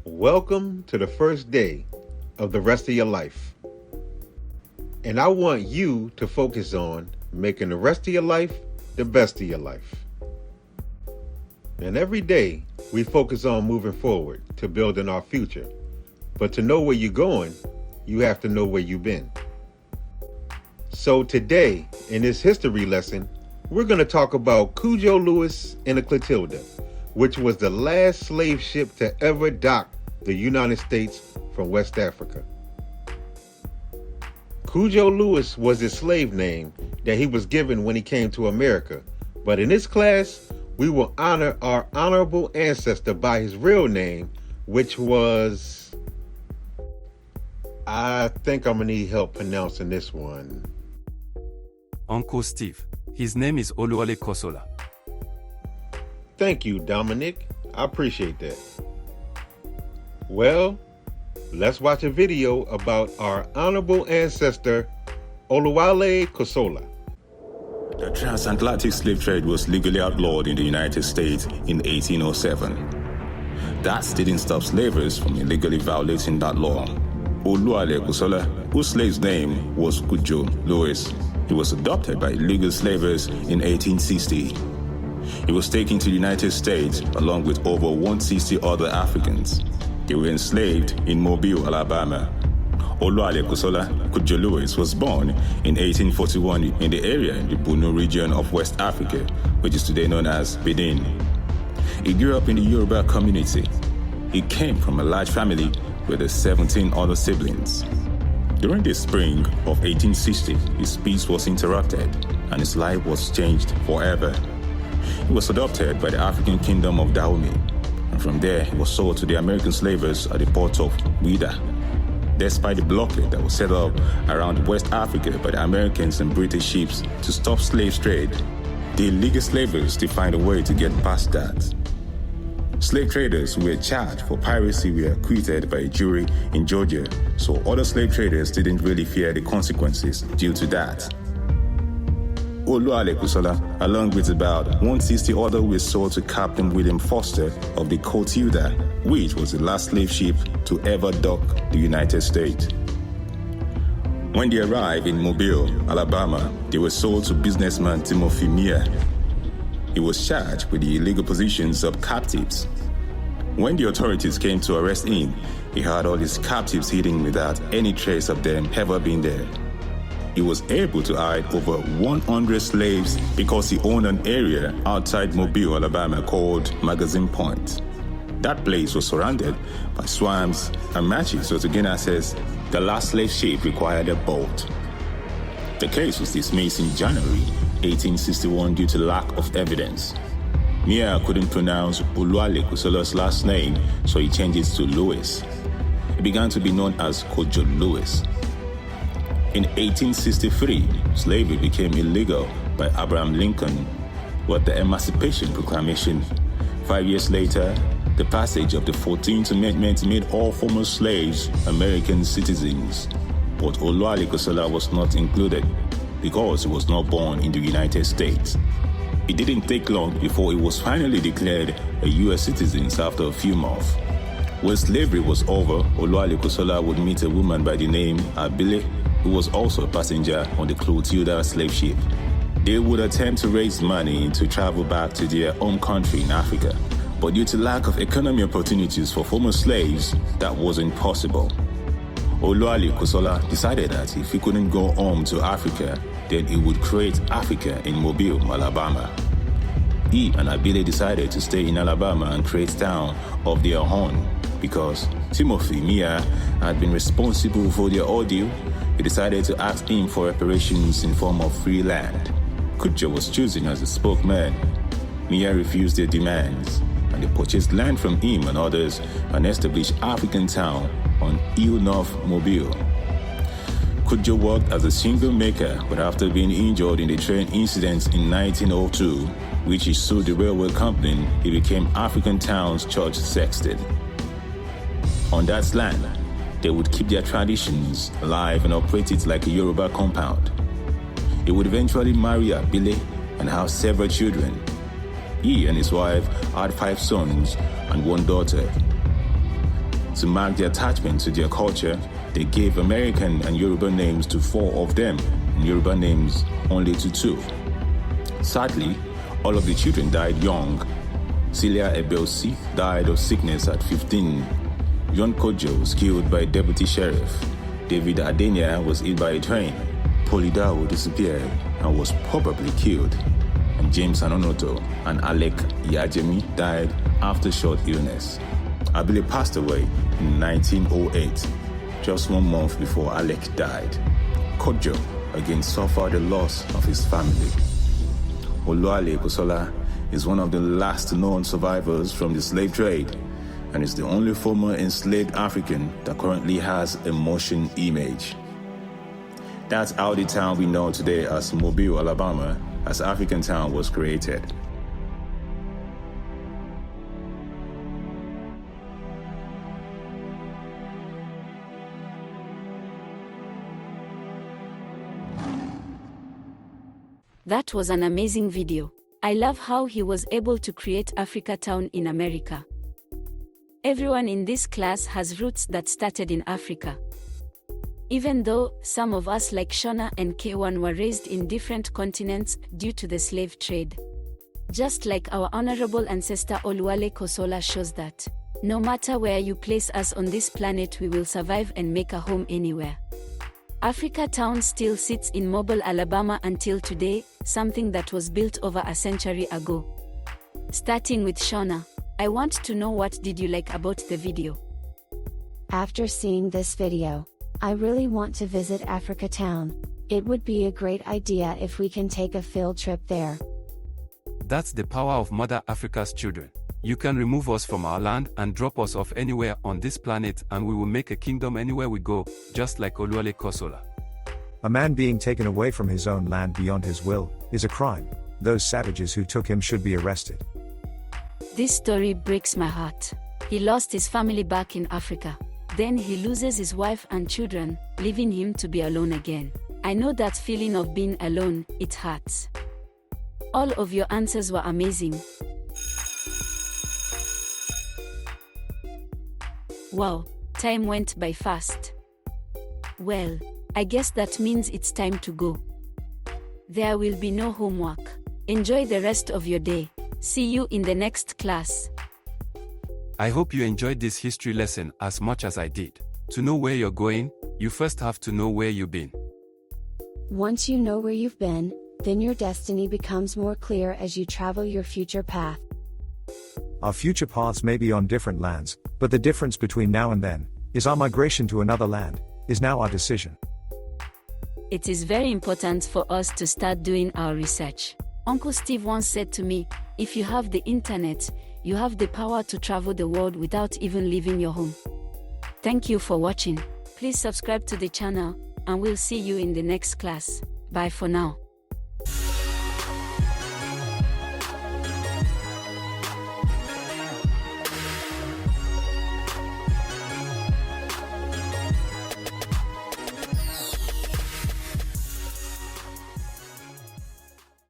Welcome to the first day of the rest of your life. And I want you to focus on making the rest of your life the best of your life. And every day we focus on moving forward to building our future. But to know where you're going, you have to know where you've been. So today, in this history lesson, we're going to talk about Cudjo Lewis and the Clotilda, which was the last slave ship to ever dock the United States from West Africa. Cudjo Lewis was his slave name that he was given when he came to America. But in this class, we will honor our honorable ancestor by his real name, which was... I think I'm going to need help pronouncing this one. Uncle Steve. His name is Oliale Kassola. Thank you, Dominic. I appreciate that. Well, let's watch a video about our honorable ancestor, Oliale Kassola. The transatlantic slave trade was legally outlawed in the United States in 1807. That didn't stop slavers from illegally violating that law. Oliale Kassola, whose slave's name was Cudjo Lewis, he was adopted by illegal slavers in 1860. He was taken to the United States along with over 160 other Africans. They were enslaved in Mobile, Alabama. Oliale Kassola Cudjo Lewis was born in 1841 in the area in the Bunu region of West Africa, which is today known as Benin. He grew up in the Yoruba community. He came from a large family with 17 other siblings. During the spring of 1860, his speech was interrupted and his life was changed forever. He was adopted by the African kingdom of Dahomey, and from there he was sold to the American slavers at the port of Ouidah. Despite the blockade that was set up around West Africa by the Americans and British ships to stop slave trade, the illegal slavers still find a way to get past that. Slave traders who were charged for piracy were acquitted by a jury in Georgia, so other slave traders didn't really fear the consequences due to that. Oliale Kassola, along with about 160 others, were sold to Captain William Foster of the Clotilda, which was the last slave ship to ever dock the United States. When they arrived in Mobile, Alabama, they were sold to businessman Timothy Mear. He was charged with the illegal positions of captives. When the authorities came to arrest him, he had all his captives hidden without any trace of them ever being there. He was able to hide over 100 slaves because he owned an area outside Mobile, Alabama called Magazine Point. That place was surrounded by swamps and marshes, so to gain access, the last slave ship required a boat. The case was dismissed in January 1861 due to lack of evidence. Mia couldn't pronounce Oliale Kassola's last name, so he changed it to Lewis. He began to be known as Cudjo Lewis. In 1863, slavery became illegal by Abraham Lincoln with the Emancipation Proclamation. 5 years later, the passage of the 14th Amendment made all former slaves American citizens. But Oliale Kassola was not included because he was not born in the United States. It didn't take long before he was finally declared a U.S. citizen after a few months. When slavery was over, Oliale Kassola would meet a woman by the name Abile, who was also a passenger on the Clotilda slave ship. They would attempt to raise money to travel back to their home country in Africa, but due to lack of economic opportunities for former slaves, that wasn't possible. Oliale Kassola decided that if he couldn't go home to Africa, then he would create Africa in Mobile, Alabama. He and Abile decided to stay in Alabama and create a town of their own. Because Timothy Mear had been responsible for their ordeal, he decided to ask him for reparations in form of free land. Cudjo was chosen as the spokesman. Mear refused their demands, and they purchased land from him and others and established Africatown on Hill North Mobile. Cudjo worked as a shingle maker, but after being injured in the train incident in 1902, which he sued the railway company, he became Africatown's church sexton. On that land, they would keep their traditions alive and operate it like a Yoruba compound. He would eventually marry Abile and have several children. He and his wife had 5 sons and 1 daughter. To mark their attachment to their culture, they gave American and Yoruba names to 4 of them, and Yoruba names only to 2. Sadly, all of the children died young. Celia Ebelsi died of sickness at 15. John Cudjo was killed by a deputy sheriff. David Adenia was hit by a train. Polydao disappeared and was probably killed. And James Anonoto and Alec Yajemi died after short illness. Abile passed away in 1908, just 1 month before Alec died. Cudjo again suffered the loss of his family. Oliale Kassola is one of the last known survivors from the slave trade and is the only former enslaved African that currently has a motion image. That's how the town we know today as Mobile, Alabama, as Africatown was created. That was an amazing video. I love how he was able to create Africatown in America. Everyone in this class has roots that started in Africa. Even though some of us like Shona and K1 were raised in different continents due to the slave trade. Just like our honorable ancestor Oliale Kassola shows that, no matter where you place us on this planet, we will survive and make a home anywhere. Africatown still sits in Mobile, Alabama until today, something that was built over a century ago. Starting with Shona, I want to know, what did you like about the video? After seeing this video, I really want to visit Africatown. It would be a great idea if we can take a field trip there. That's the power of Mother Africa's children. You can remove us from our land and drop us off anywhere on this planet, and we will make a kingdom anywhere we go, just like Oliale Kassola. A man being taken away from his own land beyond his will is a crime. Those savages who took him should be arrested. This story breaks my heart. He lost his family back in Africa. Then he loses his wife and children, leaving him to be alone again. I know that feeling of being alone, it hurts. All of your answers were amazing. Wow, time went by fast. Well, I guess that means it's time to go. There will be no homework. Enjoy the rest of your day. See you in the next class. I hope you enjoyed this history lesson as much as I did. To know where you're going, you first have to know where you've been. Once you know where you've been, then your destiny becomes more clear as you travel your future path. Our future paths may be on different lands, but the difference between now and then is our migration to another land is now our decision. It is very important for us to start doing our research. Uncle Steve once said to me, if you have the internet, you have the power to travel the world without even leaving your home. Thank you for watching. Please subscribe to the channel, and we'll see you in the next class. Bye for now.